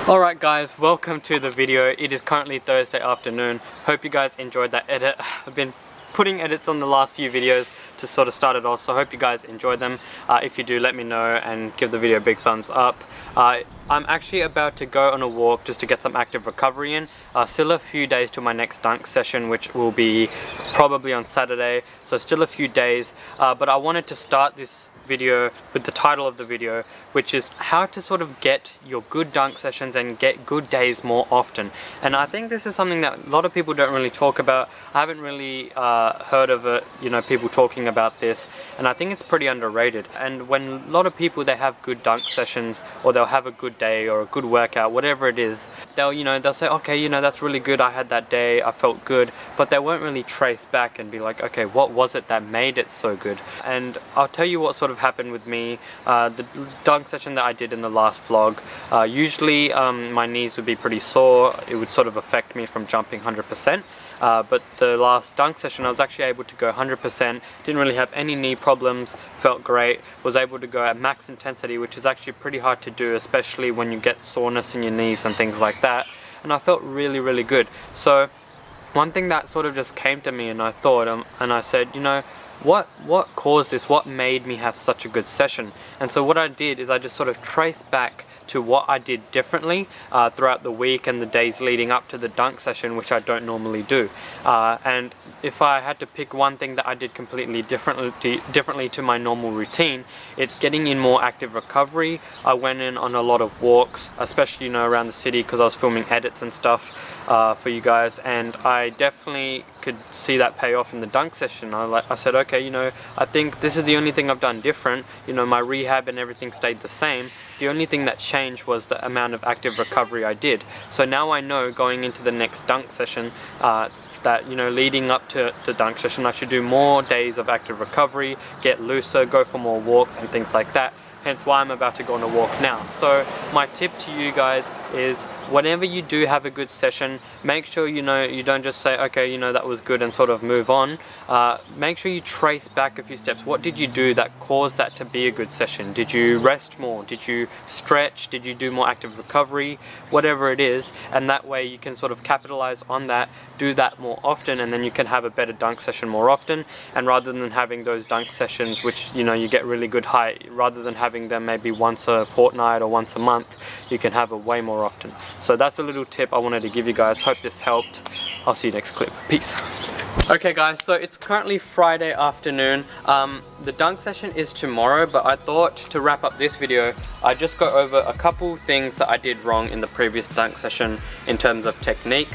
Alright guys, welcome to the video. It is currently Thursday afternoon. Hope you guys enjoyed that edit. I've been putting edits on the last few videos to sort of start it off, so I hope you guys enjoyed them. If you do, let me know and give the video a big thumbs up. I'm actually about to go on a walk just to get some active recovery in. Still a few days to my next dunk session, which will be probably on Saturday, so still a few days. But I wanted to start this video with the title of the video, which is how to sort of get your good dunk sessions and get good days more often. And I think this is something that a lot of people don't really talk about. I haven't really heard of it, people talking about this, and I think it's pretty underrated. And when a lot of people, they have good dunk sessions, or they'll have a good day or a good workout, whatever it is, they'll say, okay, that's really good, I had that day, I felt good, but they won't really trace back and be like, okay, what was it that made it so good? And I'll tell you what sort of happened with me. The dunk session that I did in the last vlog, usually my knees would be pretty sore. It would sort of affect me from jumping 100%. But the last dunk session I was actually able to go 100%, didn't really have any knee problems, felt great, was able to go at max intensity, which is actually pretty hard to do, especially when you get soreness in your knees and things like that, and I felt really, really good. So one thing that sort of just came to me, and I thought, and I said, what caused this? What made me have such a good session? And so what I did is I just sort of traced back to what I did differently throughout the week and the days leading up to the dunk session, which I don't normally do. And if I had to pick one thing that I did completely differently to my normal routine, it's getting in more active recovery. I went in on a lot of walks, especially around the city, because I was filming edits and stuff for you guys, and I definitely could see that pay off in the dunk session. I said, okay, I think this is the only thing I've done different. My rehab and everything stayed the same. The only thing that changed was the amount of active recovery I did. So now I know going into the next dunk session that leading up to dunk session, I should do more days of active recovery, get looser, go for more walks and things like that. Hence why I'm about to go on a walk now. So my tip to you guys is, whenever you do have a good session, make sure you don't just say, okay, that was good and sort of move on. Make sure you trace back a few steps. What did you do that caused that to be a good session? Did you rest more? Did you stretch? Did you do more active recovery? Whatever it is, and that way you can sort of capitalize on that, do that more often, and then you can have a better dunk session more often. And rather than having those dunk sessions which you get really good height, rather than having them maybe once a fortnight or once a month, you can have it way more often. So that's a little tip I wanted to give you guys. Hope this helped. I'll see you next clip. Peace. Okay guys, so it's currently Friday afternoon. The dunk session is tomorrow, but I thought to wrap up this video, I'd just go over a couple things that I did wrong in the previous dunk session in terms of technique.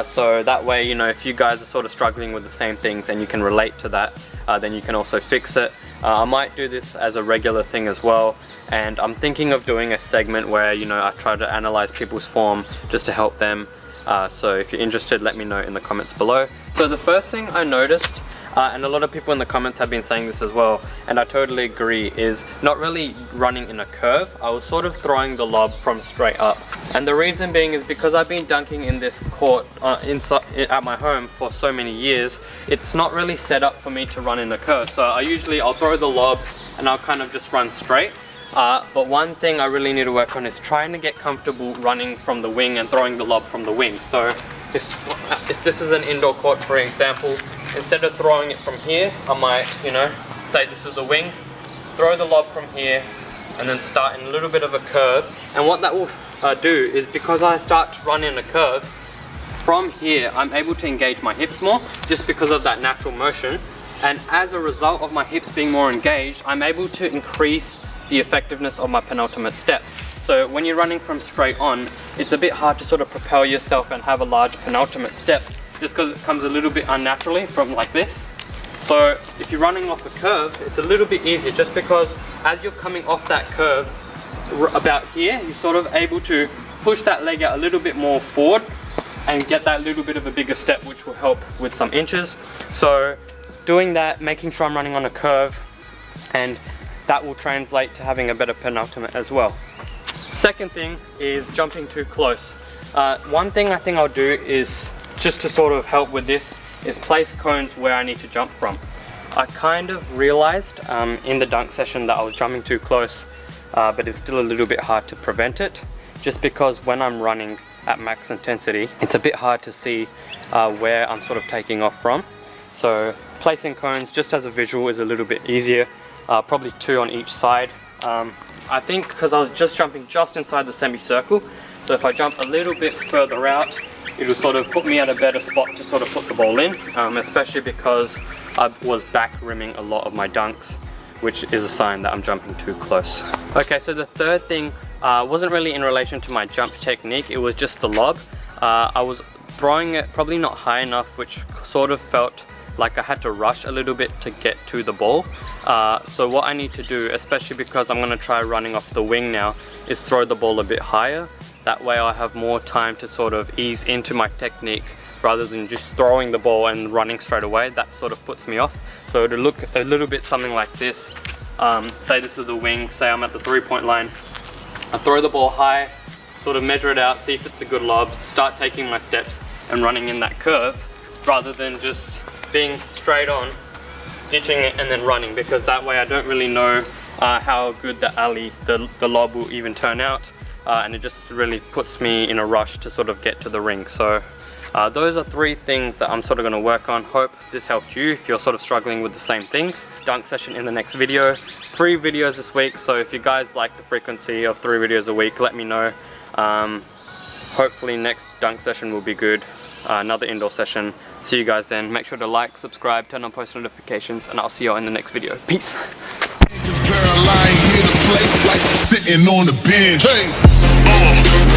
So that way, if you guys are sort of struggling with the same things and you can relate to that, then you can also fix it. I might do this as a regular thing as well, and I'm thinking of doing a segment where I try to analyze people's form just to help them. So if you're interested, let me know in the comments below. So the first thing I noticed, and a lot of people in the comments have been saying this as well, and I totally agree, is not really running in a curve. I was sort of throwing the lob from straight up. And the reason being is because I've been dunking in this court inside at my home for so many years, it's not really set up for me to run in a curve. So I'll throw the lob and I'll kind of just run straight. But one thing I really need to work on is trying to get comfortable running from the wing and throwing the lob from the wing. So if this is an indoor court, for example, instead of throwing it from here, I might, say this is the wing, throw the lob from here, and then start in a little bit of a curve. And what that will do is, because I start to run in a curve, from here I'm able to engage my hips more, just because of that natural motion. And as a result of my hips being more engaged, I'm able to increase the effectiveness of my penultimate step. So when you're running from straight on, it's a bit hard to sort of propel yourself and have a larger penultimate step, just because it comes a little bit unnaturally from like this. So if you're running off a curve, it's a little bit easier, just because as you're coming off that curve about here, you're sort of able to push that leg out a little bit more forward and get that little bit of a bigger step, which will help with some inches. So doing that, making sure I'm running on a curve, and that will translate to having a better penultimate as well. Second thing is jumping too close. One thing I think I'll do is, just to sort of help with this, is place cones where I need to jump from. I kind of realized in the dunk session that I was jumping too close, but it's still a little bit hard to prevent it. just because when I'm running at max intensity, it's a bit hard to see where I'm sort of taking off from. So placing cones just as a visual is a little bit easier, probably 2 on each side. I think because I was just jumping just inside the semicircle, so if I jump a little bit further out, it'll sort of put me at a better spot to sort of put the ball in, especially because I was back rimming a lot of my dunks, which is a sign that I'm jumping too close. Okay, so the third thing wasn't really in relation to my jump technique, it was just the lob. I was throwing it probably not high enough, which sort of felt like I had to rush a little bit to get to the ball. So what I need to do, especially because I'm going to try running off the wing now, is throw the ball a bit higher. That way I have more time to sort of ease into my technique rather than just throwing the ball and running straight away. That sort of puts me off. So it'll look a little bit something like this. Say this is the wing, say I'm at the 3-point line. I throw the ball high, sort of measure it out, see if it's a good lob, start taking my steps and running in that curve, rather than just being straight on, ditching it and then running, because that way I don't really know how good the alley, the lob will even turn out, and it just really puts me in a rush to sort of get to the ring. So those are 3 things that I'm sort of going to work on. Hope this helped you if you're sort of struggling with the same things. Dunk session in the next video. 3 videos this week, so if you guys like the frequency of 3 videos a week, let me know. Hopefully next dunk session will be good. Another indoor session. See you guys then. Make sure to like, subscribe, turn on post notifications, and I'll see you all in the next video. Peace. Sitting on the bench. Hey.